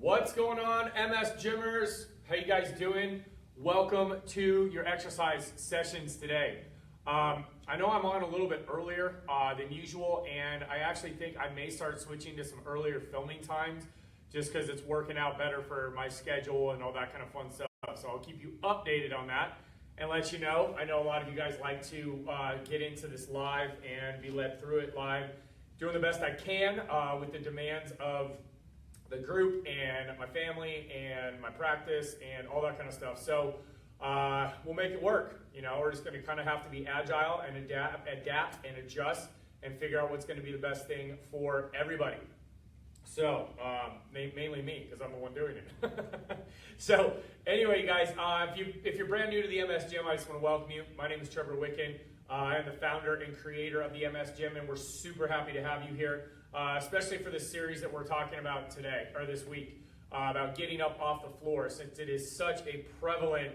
What's going on, MS Gymmers? How you guys doing? Welcome to your exercise sessions today. I know I'm on a little bit earlier than usual, and I actually think I may start switching to some earlier filming times just because it's working out better for my schedule and all that kind of fun stuff. So I'll keep you updated on that and let you know. I know a lot of you guys like to get into this live and be led through it live. Doing the best I can with the demands of the group and my family and my practice and all that kind of stuff. So we'll make it work. You know, we're just going to kind of have to be agile and adapt and adjust and figure out what's going to be the best thing for everybody. So mainly me, because I'm the one doing it. So anyway, guys, if you're brand new to the MS Gym, I just want to welcome you. My name is Trevor Wicken. I am the founder and creator of the MS Gym, and we're super happy to have you here, especially for this series that we're talking about today, or this week, about getting up off the floor, since it is such a prevalent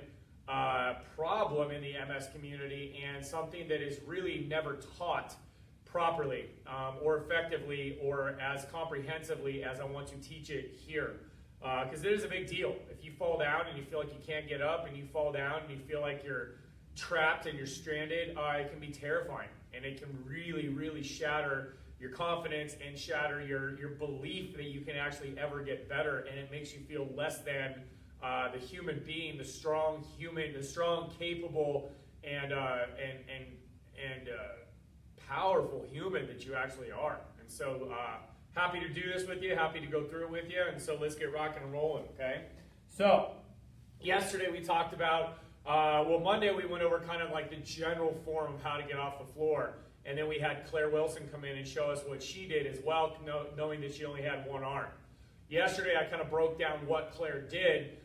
problem in the MS community and something that is really never taught properly or effectively or as comprehensively as I want to teach it here. Because it is a big deal. If you fall down and you feel like you can't get up, and you fall down and you feel like you're trapped and you're stranded, it can be terrifying, and it can really shatter your confidence and shatter your belief that you can actually ever get better, and it makes you feel less than the human being, the strong human, the strong, capable, and powerful human that you actually are. And so happy to do this with you, happy to go through it with you, and so let's get rocking and rolling, okay? So yesterday we talked about Monday we went over kind of like the general form of how to get off the floor. And then we had Claire Wilson come in and show us what she did as well, knowing that she only had one arm. Yesterday I kind of broke down what Claire did,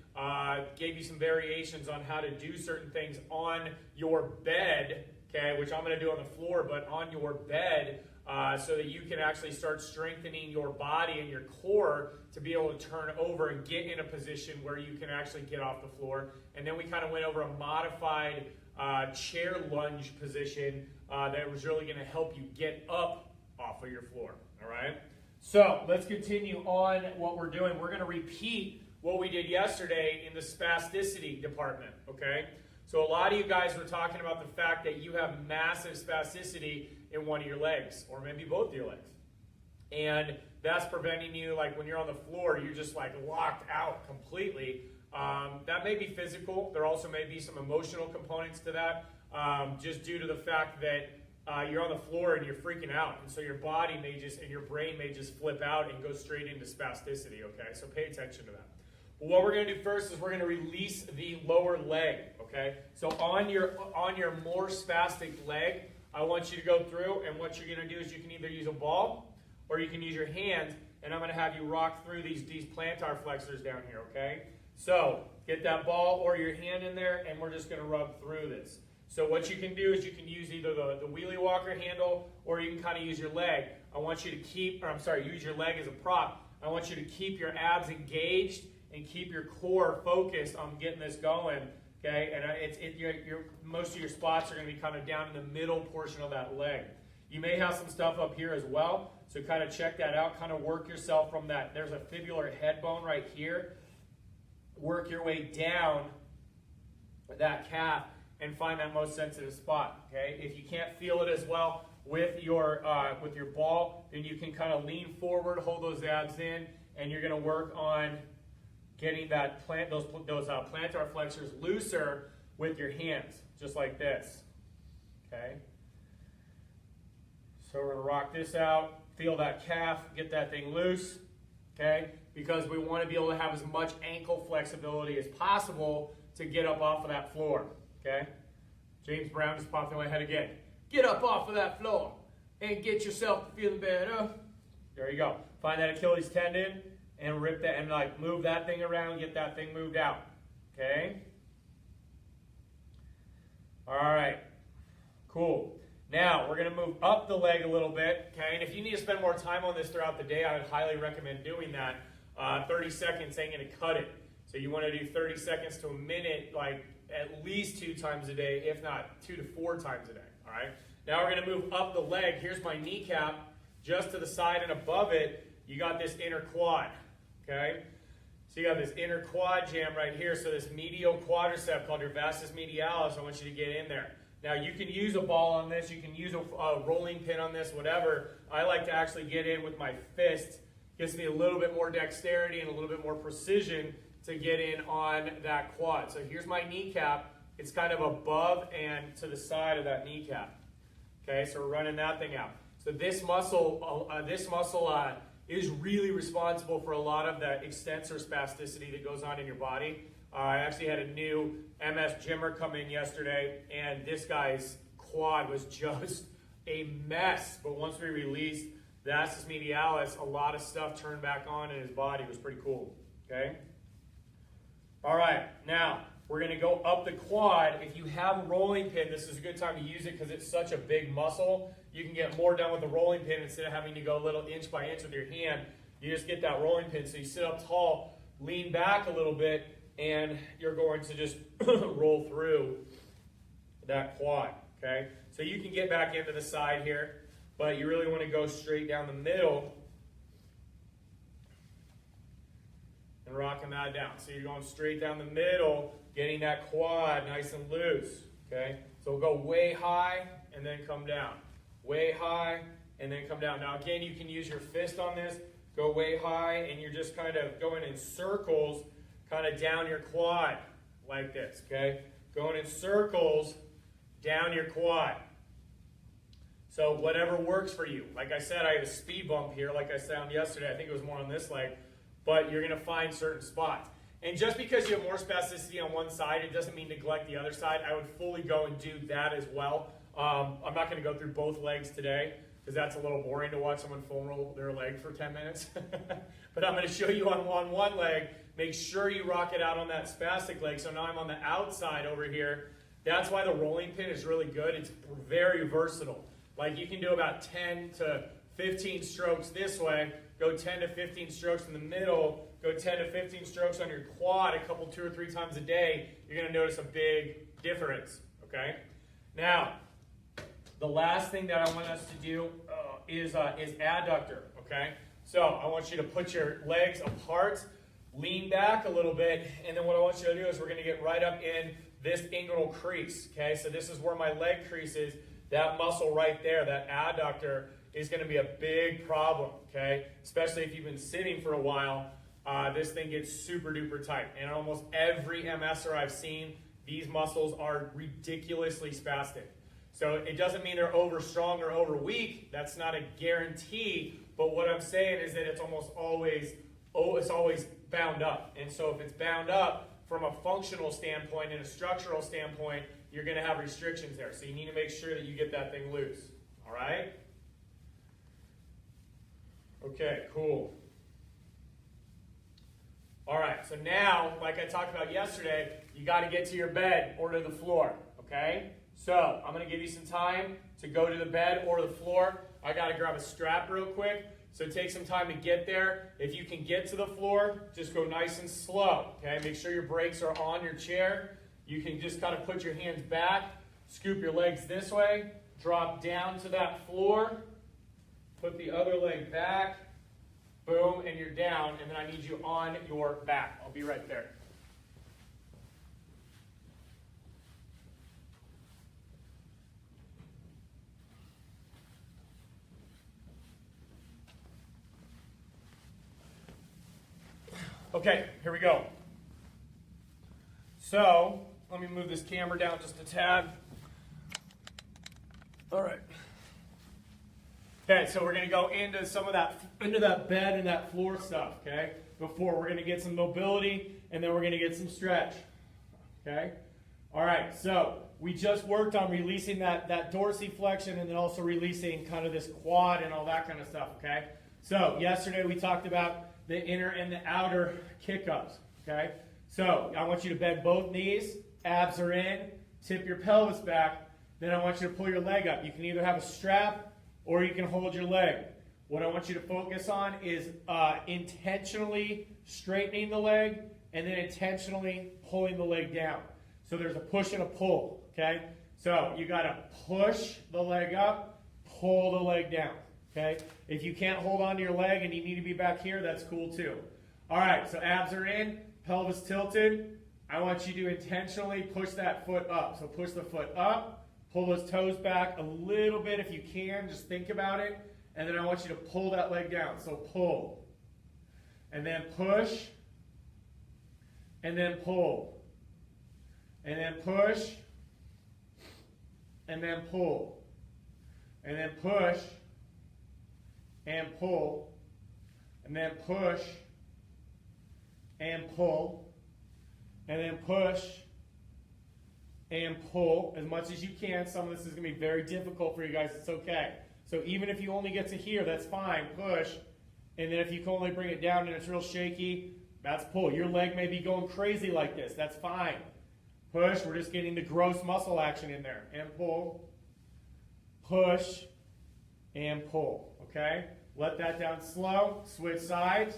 gave you some variations on how to do certain things on your bed, okay, which I'm going to do on the floor, but on your bed, so that you can actually start strengthening your body and your core to be able to turn over and get in a position where you can actually get off the floor. And then we kind of went over a modified chair lunge position that was really going to help you get up off of your floor, all right? So let's continue on what we're doing. We're going to repeat what we did yesterday in the spasticity department, okay? So a lot of you guys were talking about the fact that you have massive spasticity in one of your legs, or maybe both of your legs. And that's preventing you, like when you're on the floor, you're just like locked out completely. That may be physical. There also may be some emotional components to that, just due to the fact that you're on the floor and you're freaking out. And so your body may just, and your brain may just flip out and go straight into spasticity, okay? So pay attention to that. Well, what we're going to do first is we're going to release the lower leg, okay? So on your more spastic leg, I want you to go through, and what you're going to do is you can either use a ball or you can use your hands, and I'm going to have you rock through these plantar flexors down here, okay? So get that ball or your hand in there, and we're just going to rub through this. So what you can do is you can use either the wheelie walker handle, or you can kind of use your leg. I want you to use your leg as a prop. I want you to keep your abs engaged and keep your core focused on getting this going, okay? And most of your spots are going to be kind of down in the middle portion of that leg. You may have some stuff up here as well, so kind of check that out. Kind of work yourself from that. There's a fibular head bone right here. Work your way down that calf and find that most sensitive spot, okay? If you can't feel it as well with your ball, then you can kind of lean forward, hold those abs in, and you're going to work on getting those plantar flexors looser with your hands, just like this, okay? So we're going to rock this out, feel that calf, get that thing loose, okay? Because we want to be able to have as much ankle flexibility as possible to get up off of that floor, okay? James Brown just popped in my head again. Get up off of that floor and get yourself feeling better. There you go. Find that Achilles tendon and rip that, and like move that thing around, get that thing moved out, okay? All right, cool. Now, we're going to move up the leg a little bit, okay? And if you need to spend more time on this throughout the day, I would highly recommend doing that. 30 seconds ain't going to cut it. So you want to do 30 seconds to a minute, like at least 2 times a day, if not 2 to 4 times a day, all right? Now we're going to move up the leg. Here's my kneecap. Just to the side and above it, you got this inner quad, okay? So you got this inner quad jam right here. So this medial quadricep called your vastus medialis, I want you to get in there. Now you can use a ball on this, you can use a rolling pin on this, whatever. I like to actually get in with my fist. Gives me a little bit more dexterity and a little bit more precision to get in on that quad. So here's my kneecap. It's kind of above and to the side of that kneecap. Okay, so we're running that thing out. So this muscle is really responsible for a lot of the extensor spasticity that goes on in your body. I actually had a new MS gymmer come in yesterday, and this guy's quad was just a mess. But once we released vastus medialis, a lot of stuff turned back on in his body. It was pretty cool. Okay? All right, now we're going to go up the quad. If you have a rolling pin, this is a good time to use it because it's such a big muscle. You can get more done with the rolling pin instead of having to go a little inch by inch with your hand. You just get that rolling pin. So you sit up tall, lean back a little bit, and you're going to just roll through that quad. Okay? So you can get back into the side here, but you really want to go straight down the middle and rocking that down. So you're going straight down the middle, getting that quad nice and loose. Okay? So we'll go way high and then come down. Way high and then come down. Now again, you can use your fist on this. Go way high and you're just kind of going in circles kind of down your quad like this. Okay? Going in circles down your quad. So whatever works for you. Like I said, I had a speed bump here like I found yesterday. I think it was more on this leg. But you're going to find certain spots. And just because you have more spasticity on one side, it doesn't mean neglect the other side. I would fully go and do that as well. I'm not going to go through both legs today because that's a little boring to watch someone foam roll their leg for 10 minutes. But I'm going to show you on one leg. Make sure you rock it out on that spastic leg. So now I'm on the outside over here. That's why the rolling pin is really good. It's very versatile. Like you can do about 10 to 15 strokes this way. Go 10 to 15 strokes in the middle, go 10 to 15 strokes on your quad a couple, 2 or 3 times a day. You're going to notice a big difference, okay? Now, the last thing that I want us to do is adductor, okay? So I want you to put your legs apart, lean back a little bit, and then what I want you to do is we're going to get right up in this inguinal crease, okay? So this is where my leg crease is. That muscle right there, that adductor, is going to be a big problem, okay? Especially if you've been sitting for a while, this thing gets super duper tight. And almost every MSer I've seen, these muscles are ridiculously spastic. So it doesn't mean they're over strong or over weak. That's not a guarantee. But what I'm saying is that it's almost always, it's always bound up. And so if it's bound up from a functional standpoint and a structural standpoint, you're going to have restrictions there. So you need to make sure that you get that thing loose. All right? Okay, cool. All right, so now, like I talked about yesterday, you got to get to your bed or to the floor, okay? So I'm going to give you some time to go to the bed or the floor. I got to grab a strap real quick, so take some time to get there. If you can get to the floor, just go nice and slow, okay? Make sure your brakes are on your chair. You can just kind of put your hands back, scoop your legs this way, drop down to that floor, put the other leg back, boom, and you're down, and then I need you on your back. I'll be right there. Okay, here we go. So, let me move this camera down just a tad. All right. Okay, so we're going to go into some of that, into that bed and that floor stuff, okay? Before we're going to get some mobility, and then we're going to get some stretch, okay? All right, so we just worked on releasing that dorsiflexion and then also releasing kind of this quad and all that kind of stuff, okay? So yesterday we talked about the inner and the outer kick-ups, okay? So I want you to bend both knees, abs are in, tip your pelvis back, then I want you to pull your leg up. You can either have a strap or you can hold your leg. What I want you to focus on is intentionally straightening the leg and then intentionally pulling the leg down. So there's a push and a pull, okay? So you got to push the leg up, pull the leg down, okay? If you can't hold on to your leg and you need to be back here, that's cool too. All right, so abs are in, pelvis tilted. I want you to intentionally push that foot up. So push the foot up, pull those toes back a little bit if you can, just think about it. And then I want you to pull that leg down. So pull, and then push, and then pull, and then push, and then pull, and then push, and pull, and then push, and pull, and then push, and pull as much as you can. Some of this is going to be very difficult for you guys. It's okay. So even if you only get to here, that's fine. Push. And then if you can only bring it down and it's real shaky, that's pull. Your leg may be going crazy like this. That's fine. Push. We're just getting the gross muscle action in there. And pull. Push. And pull. Okay? Let that down slow. Switch sides.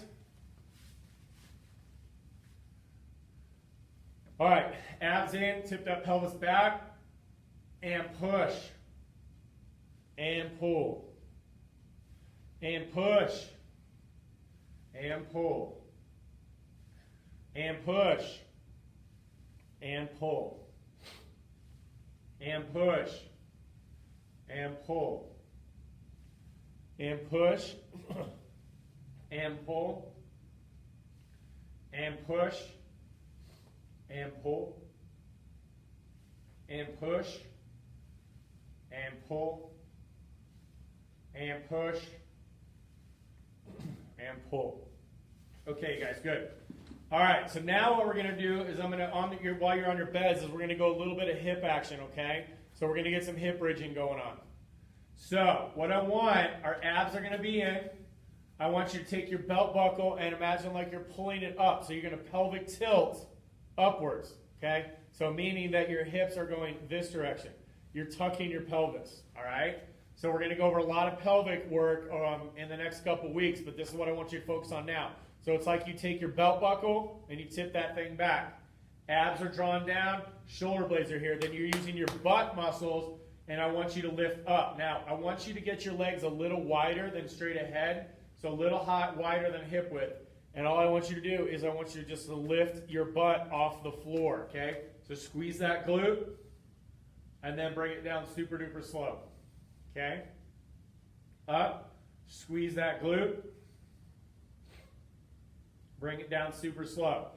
All right. Abs in. Tip that pelvis back. And push. And pull. And push. And pull. And push. And pull. And push. And pull. And push. And pull. And push. And pull. And push. And pull. And push, and pull. Okay, you guys, good. All right, so now what we're going to do is while you're on your beds, is we're going to go a little bit of hip action, okay? So we're going to get some hip bridging going on. So what I want, our abs are going to be in. I want you to take your belt buckle and imagine like you're pulling it up. So you're going to pelvic tilt upwards, okay? So meaning that your hips are going this direction. You're tucking your pelvis, all right? So we're going to go over a lot of pelvic work in the next couple weeks, but this is what I want you to focus on now. So it's like you take your belt buckle and you tip that thing back. Abs are drawn down, shoulder blades are here. Then you're using your butt muscles, and I want you to lift up. Now, I want you to get your legs a little wider than straight ahead, so a little wider than hip width. And all I want you to do is I want you to just lift your butt off the floor, okay? So squeeze that glute, and then bring it down super duper slow. Okay? Up, squeeze that glute, bring it down super slow.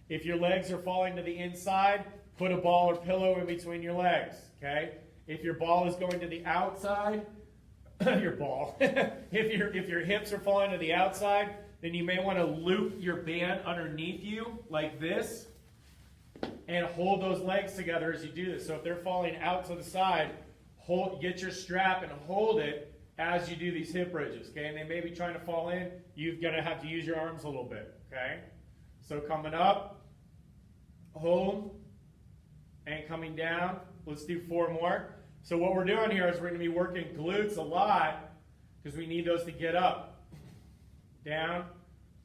If your legs are falling to the inside, put a ball or pillow in between your legs, okay? If your ball is going to the outside, your ball, if your hips are falling to the outside, then you may want to loop your band underneath you like this and hold those legs together as you do this. So if they're falling out to the side, get your strap and hold it as you do these hip bridges, okay? And they may be trying to fall in. You're going to have to use your arms a little bit, okay? So coming up, hold, and coming down. Let's do 4 more. So what we're doing here is we're going to be working glutes a lot because we need those to get up. Down,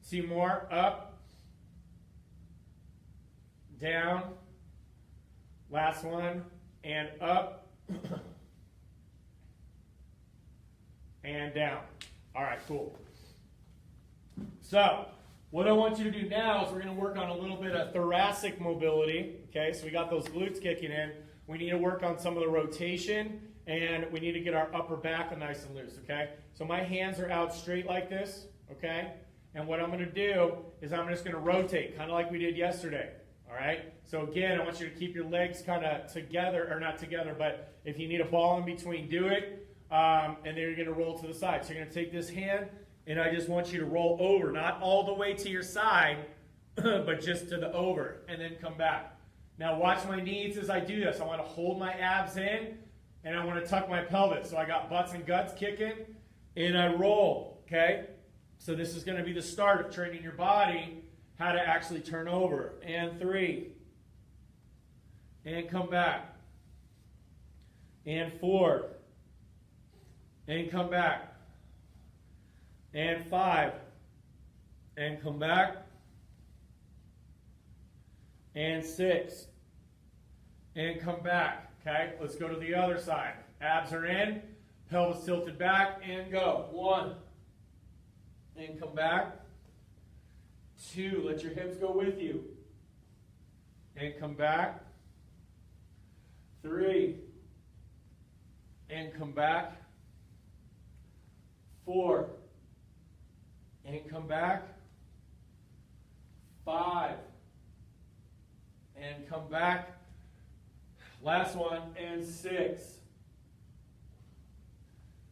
2 more, up, down, last one, and up, and down. All right, cool. So what I want you to do now is we're going to work on a little bit of thoracic mobility. Okay, so we got those glutes kicking in. We need to work on some of the rotation, and we need to get our upper back nice and loose, okay? So my hands are out straight like this, okay? And what I'm going to do is I'm just going to rotate, kind of like we did yesterday, all right? So again, I want you to keep your legs kind of together, or not together, but if you need a ball in between, do it. And then you're going to roll to the side. So you're going to take this hand, and I just want you to roll over, not all the way to your side, but just to the over, and then come back. Now watch my knees as I do this. I want to hold my abs in, and I want to tuck my pelvis. So I got butts and guts kicking, and I roll, okay? So this is going to be the start of training your body how to actually turn over. And 3. And come back. And 4. And come back. And 5. And come back. And 6. And come back. Okay, let's go to the other side. Abs are in, pelvis tilted back, and go. 1. And come back. 2. Let your hips go with you. And come back. 3. And come back. 4. And come back. 5. And come back. Last one, and 6.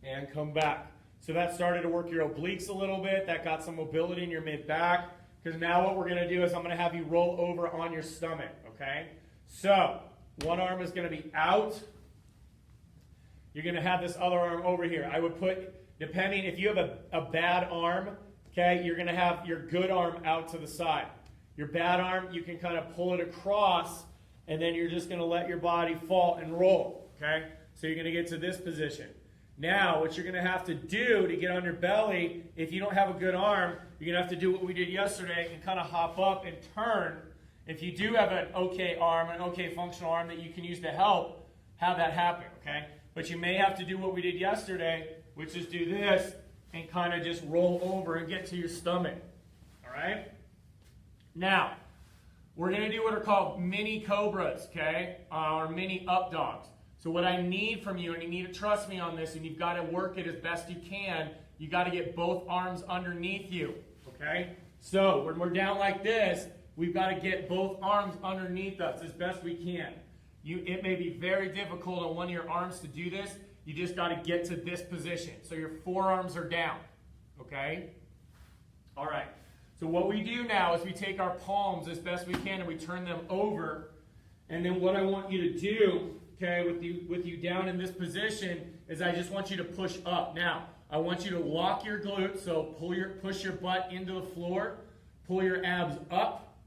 And come back. So that started to work your obliques a little bit. That got some mobility in your mid-back. Because now what we're going to do is I'm going to have you roll over on your stomach, okay? So one arm is going to be out. You're going to have this other arm over here. I would put, depending, if you have a bad arm, okay, you're going to have your good arm out to the side. Your bad arm, you can kind of pull it across, and then you're just going to let your body fall and roll, okay? So you're going to get to this position. Now, what you're going to have to do to get on your belly, if you don't have a good arm, you're going to have to do what we did yesterday and kind of hop up and turn. If you do have an okay arm, an okay functional arm that you can use to help, have that happen, okay? But you may have to do what we did yesterday, which is do this and kind of just roll over and get to your stomach, all right? Now, we're going to do what are called mini cobras, okay, or mini up dogs. So what I need from you, and you need to trust me on this, and you've got to work it as best you can, you got to get both arms underneath you, okay? So when we're down like this, we've got to get both arms underneath us as best we can. It may be very difficult on one of your arms to do this. You just got to get to this position. So your forearms are down, okay? All right. So what we do now is we take our palms as best we can and we turn them over. And then what I want you to do, okay, with you down in this position is I just want you to push up. Now, I want you to lock your glutes, so push your butt into the floor, pull your abs up.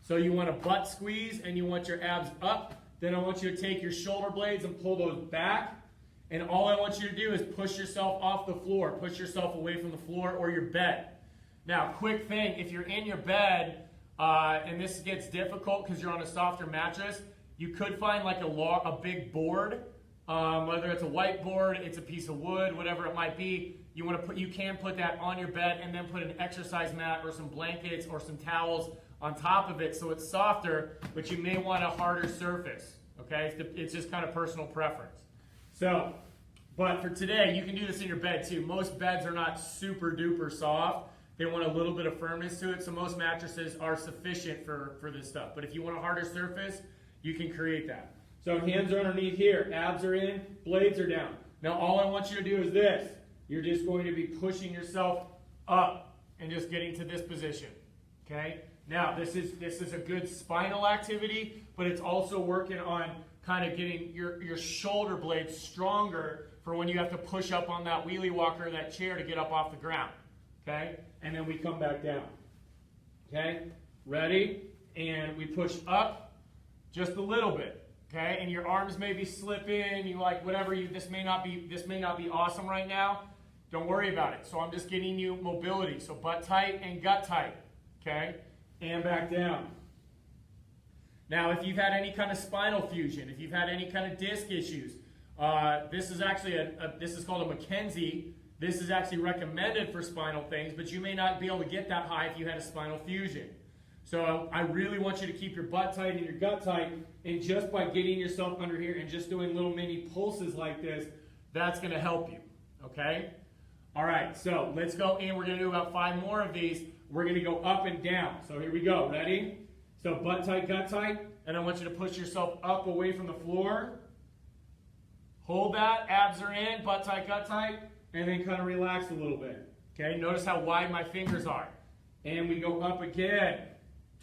So you want a butt squeeze and you want your abs up. Then I want you to take your shoulder blades and pull those back. And all I want you to do is push yourself off the floor, push yourself away from the floor or your bed. Now, quick thing, if you're in your bed, and this gets difficult because you're on a softer mattress, you could find like a big board, whether it's a whiteboard, it's a piece of wood, whatever it might be. You can put that on your bed and then put an exercise mat or some blankets or some towels on top of it so it's softer, but you may want a harder surface, okay? It's just kind of personal preference. So, but for today, you can do this in your bed too. Most beds are not super duper soft. They want a little bit of firmness to it, so most mattresses are sufficient for this stuff. But if you want a harder surface, you can create that. So hands are underneath here, abs are in, blades are down. Now all I want you to do is this. You're just going to be pushing yourself up and just getting to this position, okay? Now this is a good spinal activity, but it's also working on kind of getting your shoulder blades stronger for when you have to push up on that wheelie walker or that chair to get up off the ground, okay? And then we come back down, okay? Ready? And we push up just a little bit, okay? And your arms may be slipping, you like whatever, this may not be awesome right now. Don't worry about it. So I'm just getting you mobility. So butt tight and gut tight, okay? And back down. Now, if you've had any kind of spinal fusion, if you've had any kind of disc issues, this is actually this is called a McKenzie. This is actually recommended for spinal things, but you may not be able to get that high if you had a spinal fusion. So I really want you to keep your butt tight and your gut tight, and just by getting yourself under here and just doing little mini pulses like this, that's going to help you, okay? All right, so let's go in. We're going to do about 5 more of these. We're going to go up and down. So here we go. Ready? So butt tight, gut tight, and I want you to push yourself up away from the floor. Hold that. Abs are in, butt tight, gut tight, and then kind of relax a little bit. Okay, notice how wide my fingers are. And we go up again.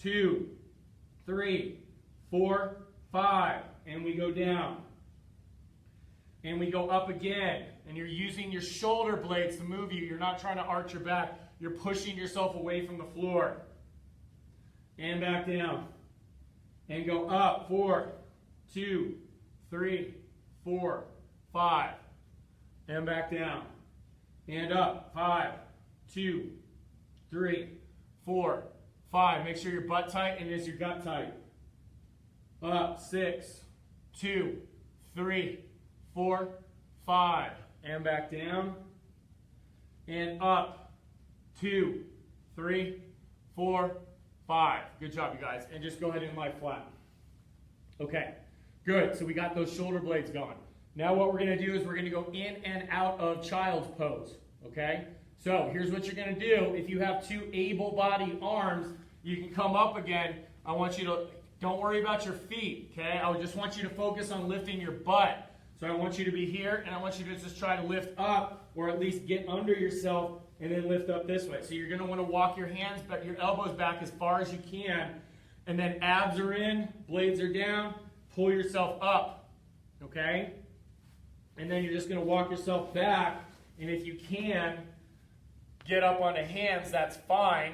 2, 3, 4, 5, and we go down. And we go up again, and you're using your shoulder blades to move you. You're not trying to arch your back. You're pushing yourself away from the floor. And back down. And go up. 4, 2, 3, 4, 5. And back down. And up. 5, 2, 3, 4, 5. Make sure your butt tight and is your gut tight. Up. 6, 2, 3, 4, 5. And back down. And up. 2, 3, 4, 5. Good job, you guys. And just go ahead and lie flat. Okay, good. So we got those shoulder blades going. Now what we're going to do is we're going to go in and out of child's pose. Okay? So here's what you're going to do. If you have 2 able-bodied arms, you can come up again. I want you to, don't worry about your feet, okay? I just want you to focus on lifting your butt. So I want you to be here, and I want you to just try to lift up, or at least get under yourself, and then lift up this way. So you're going to want to walk your hands, but your elbows back as far as you can, and then abs are in, blades are down, pull yourself up, okay? And then you're just going to walk yourself back, and if you can, get up on the hands, that's fine,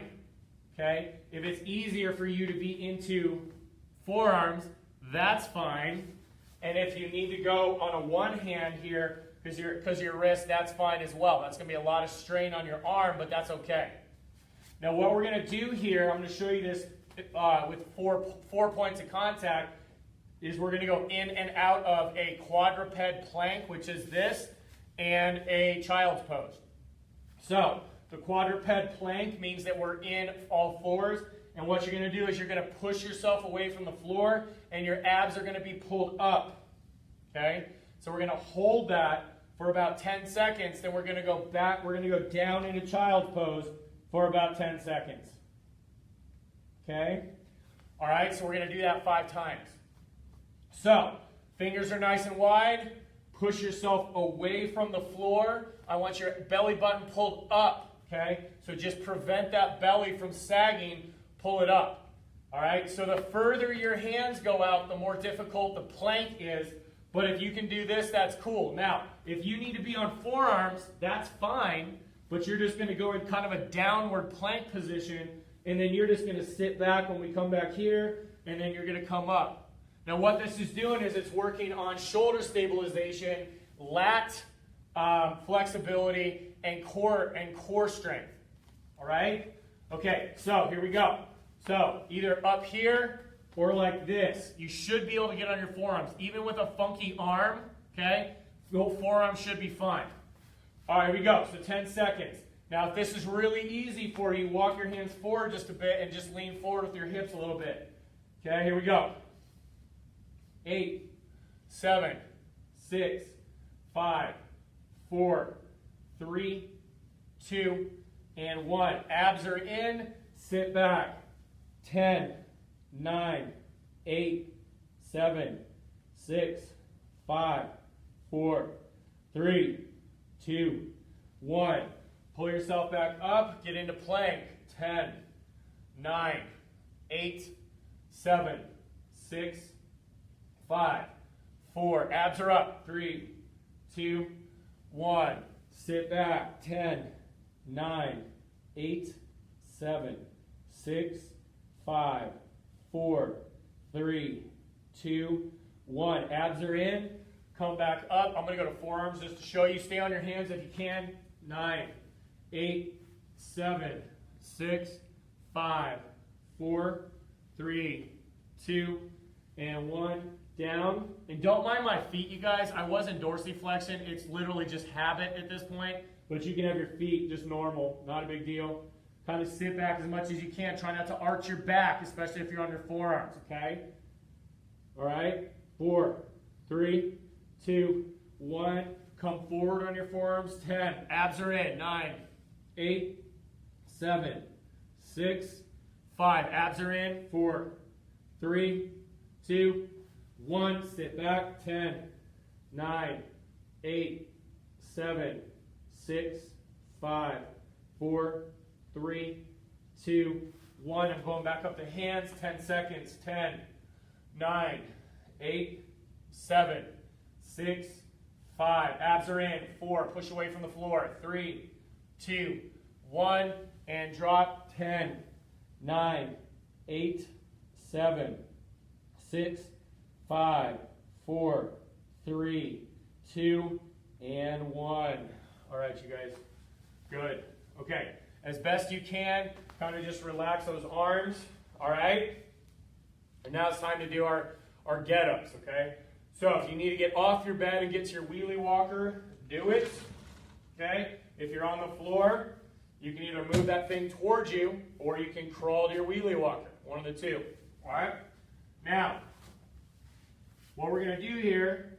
okay? If it's easier for you to be into forearms, that's fine. And if you need to go on a one hand here, because your wrist, that's fine as well. That's going to be a lot of strain on your arm, but that's okay. Now what we're going to do here, I'm going to show you this with four points of contact, is we're going to go in and out of a quadruped plank, which is this, and a child's pose. So the quadruped plank means that we're in all fours, and what you're going to do is you're going to push yourself away from the floor, and your abs are going to be pulled up. Okay? So we're going to hold that for about 10 seconds, then we're going to go back, we're going to go down into child's pose for about 10 seconds. Okay? All right, so we're going to do that 5 times. So, fingers are nice and wide. Push yourself away from the floor. I want your belly button pulled up. Okay? So just prevent that belly from sagging. Pull it up. All right? So the further your hands go out, the more difficult the plank is. But if you can do this, that's cool. Now, if you need to be on forearms, that's fine. But you're just going to go in kind of a downward plank position. And then you're just going to sit back when we come back here. And then you're going to come up. Now what this is doing is it's working on shoulder stabilization, lat flexibility, and core strength. All right? Okay, so here we go. So either up here or like this. You should be able to get on your forearms. Even with a funky arm, okay, your forearm should be fine. All right, here we go. So 10 seconds. Now if this is really easy for you, walk your hands forward just a bit and just lean forward with your hips a little bit. Okay, here we go. 8, 7, 6, 5, 4, 3, 2, and 1. Abs are in. Sit back. 10, 9, 8, 7, 6, 5, 4, 3, 2, 1. Pull yourself back up. Get into plank. 10, 9, 8, 7, 6, 5, 4, abs are up, 3, 2, 1, sit back, 10, 9, 8, 7, 6, 5, 4, 3, 2, 1, abs are in, come back up. I'm going to go to forearms just to show you. Stay on your hands if you can. 9, 8, 7, 6, 5, 4, 3, 2, and 1. Down. And don't mind my feet, you guys. I wasn't dorsiflexing. It's literally just habit at this point. But you can have your feet just normal. Not a big deal. Kind of sit back as much as you can. Try not to arch your back, especially if you're on your forearms, okay? All right? 4, 3, 2, 1. Come forward on your forearms. 10. Abs are in. 9, 8, 7, 6, 5. Abs are in. 4, 3, 2, 1, sit back, 10, 9, 8, 7, 6, 5, 4, 3, 2, 1. I'm going back up to hands, 10 seconds, 10, 9, 8, 7, 6, 5. Abs are in, 4, push away from the floor, 3, 2, 1, and drop, 10, 9, 8, 7, 6, 5, 4, 3, 2, and 1. All right, you guys. Good. Okay. As best you can, kind of just relax those arms. All right? And now it's time to do our get-ups, okay? So if you need to get off your bed and get to your wheelie walker, do it. Okay? If you're on the floor, You can either move that thing towards you, or you can crawl to your wheelie walker. One of the two. All right? Now, what we're going to do here,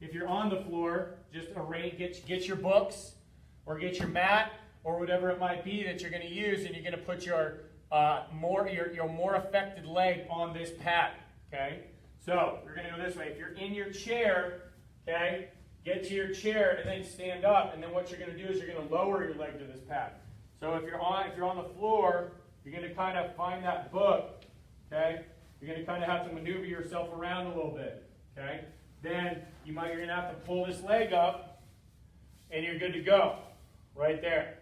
if you're on the floor, just get your books, or get your mat, or whatever it might be that you're going to use, and you're going to put your more affected leg on this pad. Okay? So, we're going to go this way. If you're in your chair, okay, get to your chair and then stand up, and then what you're going to do is you're going to lower your leg to this pad. So if you're on the floor, you're going to kind of find that book, okay? You're going to kind of have to maneuver yourself around a little bit, okay? Then you're going to have to pull this leg up, and you're good to go, right there.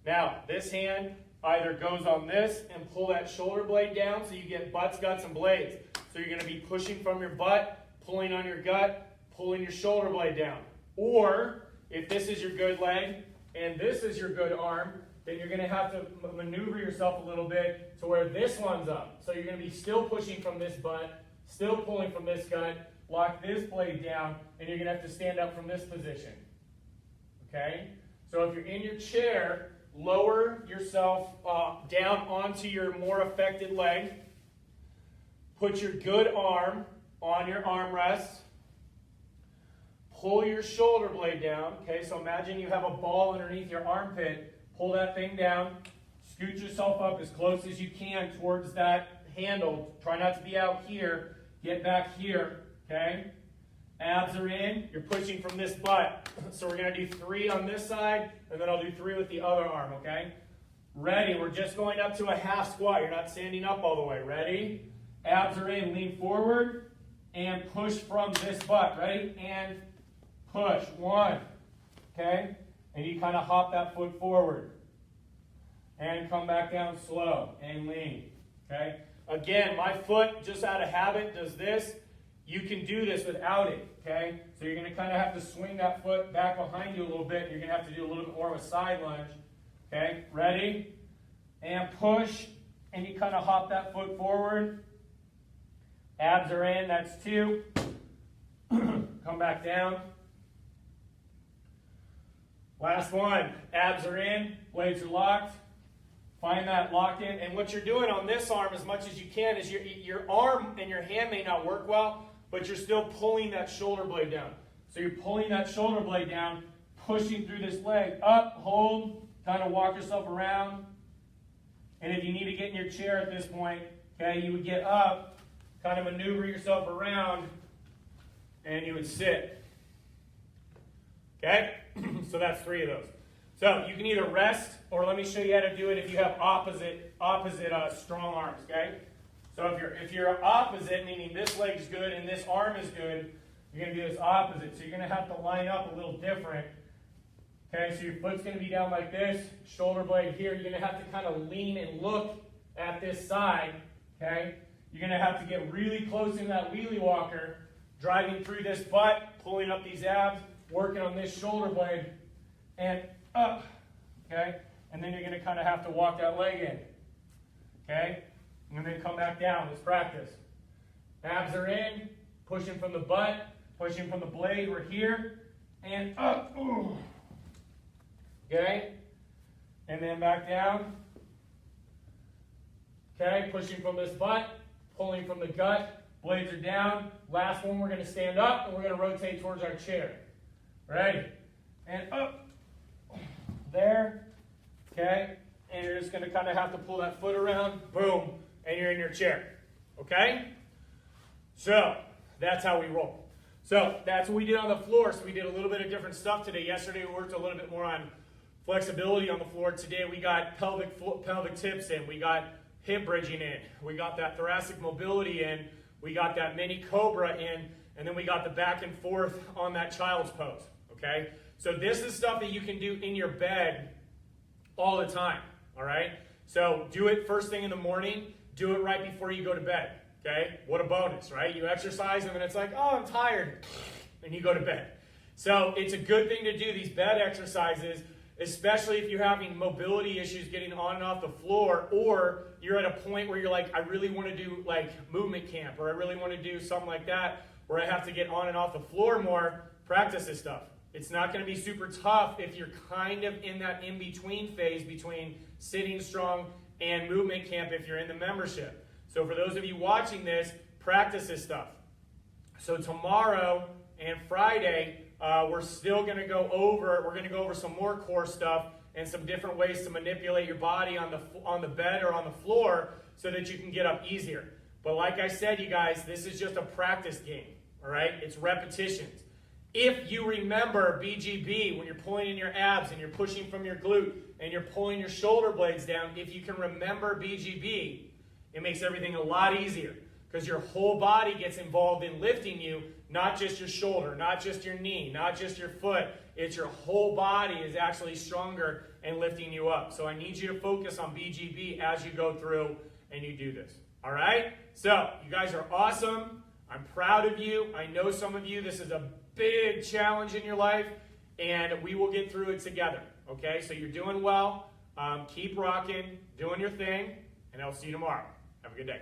Now, this hand either goes on this and pull that shoulder blade down so you get butts, guts, and blades. So you're going to be pushing from your butt, pulling on your gut, pulling your shoulder blade down. Or, if this is your good leg and this is your good arm, then you're going to have to maneuver yourself a little bit to where this one's up. So you're going to be still pushing from this butt, still pulling from this gut, lock this blade down, and you're going to have to stand up from this position. Okay? So if you're in your chair, lower yourself down onto your more affected leg. Put your good arm on your armrest. Pull your shoulder blade down. Okay, so imagine you have a ball underneath your armpit. Pull that thing down. Scoot yourself up as close as you can towards that handle. Try not to be out here. Get back here. Okay? Abs are in. You're pushing from this butt. So we're going to do 3 on this side, and then I'll do 3 with the other arm. Okay? Ready. We're just going up to a half squat. You're not standing up all the way. Ready? Abs are in. Lean forward and push from this butt. Ready? And push. 1. Okay? And you kind of hop that foot forward. And come back down slow. And lean. Okay? Again, my foot, just out of habit, does this. You can do this without it. Okay? So you're going to kind of have to swing that foot back behind you a little bit. You're going to have to do a little bit more of a side lunge. Okay? Ready? And push. And you kind of hop that foot forward. Abs are in. That's 2. Come back down. Last one. Abs are in. Blades are locked. Find that locked in. And what you're doing on this arm as much as you can is your arm and your hand may not work well, but you're still pulling that shoulder blade down. So you're pulling that shoulder blade down, pushing through this leg. Up, hold, kind of walk yourself around. And if you need to get in your chair at this point, okay, you would get up, kind of maneuver yourself around, and you would sit. Okay? So that's 3 of those. So you can either rest, or let me show you how to do it if you have opposite strong arms, okay? So if you're opposite, meaning this leg's good and this arm is good, you're going to do this opposite. So you're going to have to line up a little different. Okay, so your foot's going to be down like this, shoulder blade here. You're going to have to kind of lean and look at this side, okay? You're going to have to get really close in that wheelie walker, driving through this butt, pulling up these abs, working on this shoulder blade, and up, okay? And then you're going to kind of have to walk that leg in, okay? And then come back down. Let's practice. Abs are in, pushing from the butt, pushing from the blade. We're here, and up. Ooh. Okay? And then back down. Okay, pushing from this butt, pulling from the gut. Blades are down. Last one, we're going to stand up, and we're going to rotate towards our chair. Ready? And up. There. Okay? And you're just going to kind of have to pull that foot around. Boom. And you're in your chair. Okay? So, that's how we roll. So, that's what we did on the floor. So, we did a little bit of different stuff today. Yesterday, we worked a little bit more on flexibility on the floor. Today, we got pelvic tips in. We got hip bridging in. We got that thoracic mobility in. We got that mini cobra in. And then we got the back and forth on that child's pose. Okay? So, this is stuff that you can do in your bed all the time. All right? So, do it first thing in the morning. Do it right before you go to bed. Okay? What a bonus, right? You exercise and then it's like, oh, I'm tired. And you go to bed. So it's a good thing to do these bed exercises, especially if you're having mobility issues getting on and off the floor, or you're at a point where you're like, I really want to do like movement camp, or I really want to do something like that, where I have to get on and off the floor more. Practice this stuff. It's not going to be super tough if you're kind of in that in-between phase between sitting strong and movement camp if you're in the membership. So for those of you watching this, practice this stuff. So tomorrow and Friday, we're still going to go over some more core stuff and some different ways to manipulate your body on the bed or on the floor so that you can get up easier. But like I said, you guys, this is just a practice game, all right? It's repetitions. If you remember BGB, when you're pulling in your abs and you're pushing from your glute and you're pulling your shoulder blades down, if you can remember BGB, it makes everything a lot easier because your whole body gets involved in lifting you, not just your shoulder, not just your knee, not just your foot. It's your whole body is actually stronger and lifting you up. So I need you to focus on BGB as you go through and you do this. All right? So you guys are awesome. I'm proud of you. I know some of you, this is a big challenge in your life, and we will get through it together. Okay? So you're doing well. Keep rocking, doing your thing, and I'll see you tomorrow. Have a good day.